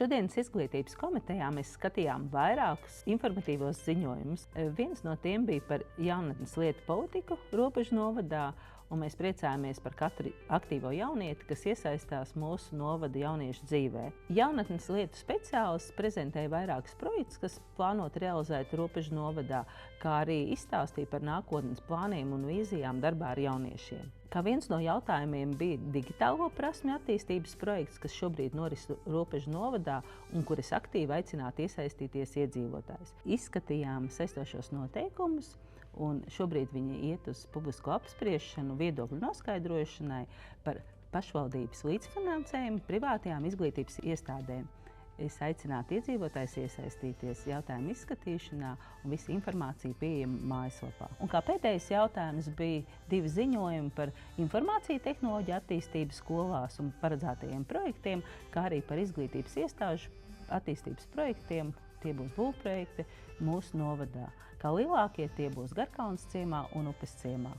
Šodienas izglītības komitejā mēs skatījām vairākus informatīvos ziņojumus. Viens no tiem bija par jaunatnes lietu politiku Robežu novadā, un mēs priecājamies par katru aktīvo jaunieti, kas iesaistās mūsu novada jauniešu dzīvē. Jaunatnes lietu speciālists prezentēja vairākus projektus, kas plānot realizēt Robežu novadā, kā arī izstāstīja par nākotnes plāniem un vīzijām darbā ar jauniešiem. Kā viens no jautājumiem bija digitālo prasmju attīstības projekts, kas šobrīd noris Robežu novadā un kuras aktīvi aicinātu iesaistīties iedzīvotājus. Izskatījām saistošos noteikumus, un šobrīd viņi iet uz publisko apspriešanu, viedokļu noskaidrošanai par pašvaldības līdzfinansējumu privātajām izglītības iestādēm. Es aicinātu iedzīvotājus iesaistīties jautājumu izskatīšanā, un visa informācija pieejama mājaslapā. Un kā pēdējais jautājums bija 2 ziņojumi par informāciju tehnoloģiju attīstību skolās un paredzētajiem projektiem, kā arī par izglītības iestāžu attīstības projektiem. Tie būs būvprojekti mūsu novadā. Kā lielākie tie būs Garkalnes ciemā un Upes ciemā.